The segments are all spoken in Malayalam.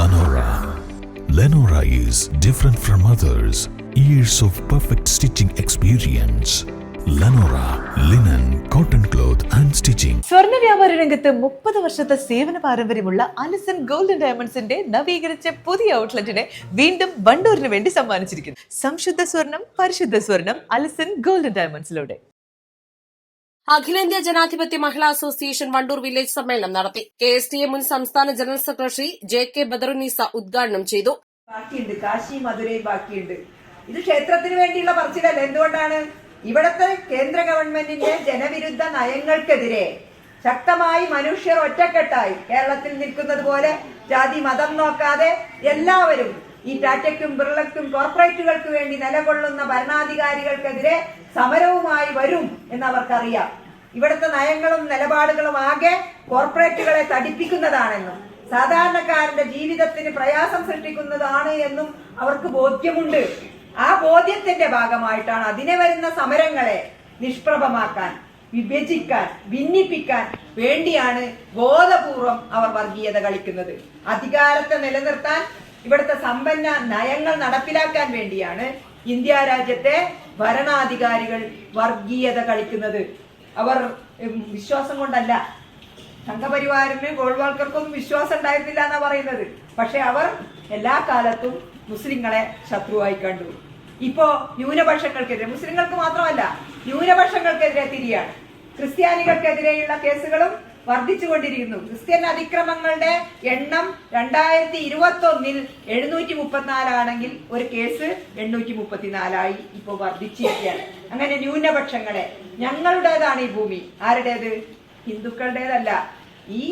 Lenora. Lenora is different from others. Years of perfect stitching experience. Lenora linen, cotton cloth and stitching. സ്വർണ്ണ വ്യാപാര രംഗത്ത് 30 വർഷത്തെ സേവന പാരമ്പര്യമുള്ള അലിസൺ ഗോൾഡൻ ഡയമണ്ട്സിന്റെ നവീകരിച്ച പുതിയ ഔട്ട്ലെറ്റിനെ വീണ്ടും വണ്ടൂരിന് വേണ്ടി സമ്മാനിച്ചിരിക്കുന്നു. സംശുദ്ധ സ്വർണം, പരിശുദ്ധ സ്വർണം, അലിസൺ ഗോൾഡൻ ഡയമണ്ട്സിലൂടെ. അഖിലേന്ത്യാ ജനാധിപത്യ മഹിളാ അസോസിയേഷൻ വണ്ടൂർ വില്ലേജ് സമ്മേളനം നടത്തി. KSTM മുൻ സംസ്ഥാന ജനറൽ സെക്രട്ടറി JK ബദറുന്നീസ ഉദ്ഘാടനം ചെയ്തു. ബാക്കിയുണ്ട്, കാശി മധുരയിൽ ബാക്കിയുണ്ട്. ഇത് ക്ഷേത്രത്തിന് വേണ്ടിയുള്ള പറച്ചിലല്ല. എന്തുകൊണ്ടാണ്? ഇവിടത്തെ കേന്ദ്ര ഗവൺമെന്റിന്റെ ജനവിരുദ്ധ നയങ്ങൾക്കെതിരെ ശക്തമായി മനുഷ്യർ ഒറ്റക്കെട്ടായി കേരളത്തിൽ നിൽക്കുന്നത് പോലെ ജാതി മതം നോക്കാതെ എല്ലാവരും ഈ ടാറ്റയ്ക്കും ബിർളയ്ക്കും കോർപ്പറേറ്റുകൾക്ക് വേണ്ടി നിലകൊള്ളുന്ന ഭരണാധികാരികൾക്കെതിരെ സമരവുമായി വരും എന്നവർക്കറിയാം. ഇവിടുത്തെ നയങ്ങളും നിലപാടുകളും ആകെ കോർപ്പറേറ്റുകളെ തടിപ്പിക്കുന്നതാണെന്നും സാധാരണക്കാരന്റെ ജീവിതത്തിന് പ്രയാസം സൃഷ്ടിക്കുന്നതാണ് എന്നും അവർക്ക് ബോധ്യമുണ്ട്. ആ ബോധ്യത്തിന്റെ ഭാഗമായിട്ടാണ് അതിനെ വരുന്ന സമരങ്ങളെ നിഷ്പ്രഭമാക്കാൻ, വിഭജിക്കാൻ, ഭിന്നിപ്പിക്കാൻ വേണ്ടിയാണ് ബോധപൂർവം അവർ വർഗീയത കളിക്കുന്നത്. അധികാരത്തെ നിലനിർത്താൻ, ഇവിടുത്തെ സമ്പന്ന നയങ്ങൾ നടപ്പിലാക്കാൻ വേണ്ടിയാണ് ഇന്ത്യ രാജ്യത്തെ ഭരണാധികാരികൾ വർഗീയത കളിക്കുന്നത്. അവർ വിശ്വാസം കൊണ്ടല്ല. സംഘപരിവാറിന് ഗോൾവാൾക്കർക്കും വിശ്വാസം ഉണ്ടായിരുന്നില്ല എന്നാ പറയുന്നത്. പക്ഷെ അവർ എല്ലാ കാലത്തും മുസ്ലിങ്ങളെ ശത്രുവായി കണ്ടു. ഇപ്പോ ന്യൂനപക്ഷങ്ങൾക്കെതിരെ, മുസ്ലിങ്ങൾക്ക് മാത്രമല്ല ന്യൂനപക്ഷങ്ങൾക്കെതിരെ തിരിയാണ്. ക്രിസ്ത്യാനികൾക്കെതിരെയുള്ള കേസുകളും വർദ്ധിച്ചുകൊണ്ടിരിക്കുന്നു. ക്രിസ്ത്യൻ അതിക്രമങ്ങളുടെ എണ്ണം 2021 734 ആണെങ്കിൽ ഒരു കേസ് 834 ഇപ്പോൾ വർദ്ധിച്ചിരിക്കുകയാണ്. അങ്ങനെ ന്യൂനപക്ഷങ്ങളെ, ഞങ്ങളുടേതാണ് ഈ ഭൂമി. ആരുടേത്? ഹിന്ദുക്കളുടേതല്ല. ഈ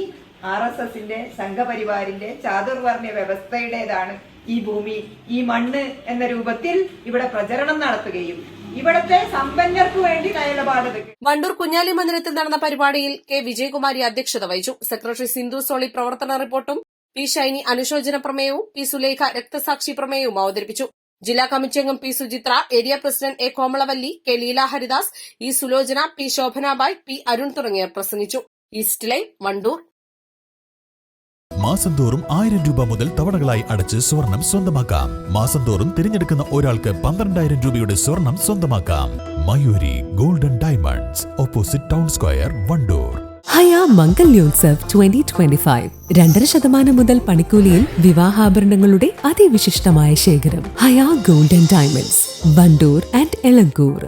RSSന്റെ സംഘപരിവാറിന്റെ ചാതുർവർണ്ണ വ്യവസ്ഥയുടേതാണ് ഈ ഭൂമി, ഈ മണ്ണ് എന്ന രൂപത്തിൽ ഇവിടെ പ്രചരണം നടത്തുകയും ഇവിടത്തെ സമ്പന്നർക്ക് വേണ്ടി നയനിലപാടെടുക്കും. വണ്ടൂർ കുഞ്ഞാലി മന്ദിരത്തിൽ നടന്ന പരിപാടിയിൽ K വിജയകുമാരി അധ്യക്ഷത വഹിച്ചു. സെക്രട്ടറി സിന്ധു സോളി പ്രവർത്തന റിപ്പോർട്ടും P ഷൈനി അനുശോചന പ്രമേയവും P സുലേഖ രക്തസാക്ഷി പ്രമേയവും അവതരിപ്പിച്ചു. ജില്ലാ കമ്മിറ്റി അംഗം P Suchitra, area president A Komalavalli, K Leela Haridas, E Sulochana, P ശോഭനാബായ്, P Arun തുടങ്ങിയവർ പ്രസംഗിച്ചു. East line Wandoor. മാസം തോറും 1000 രൂപ മുതൽ തവണകളായി അടച്ച് സ്വർണം സ്വന്തമാക്കാം. മാസം തോറും തിരഞ്ഞെടുക്കുന്ന ഒരാൾക്ക് 12,000 രൂപയുടെ സ്വർണം സ്വന്തമാക്കാം. Mayuri golden diamonds, opposite town square, Wandoor. Haya Mangalyotsav 2025 2.5% മുതൽ പണിക്കൂലിയിൽ വിവാഹാഭരണങ്ങളുടെ അതിവിശിഷ്ടമായ ശേഖരം. Haya golden diamonds, Wandoor and Elankur.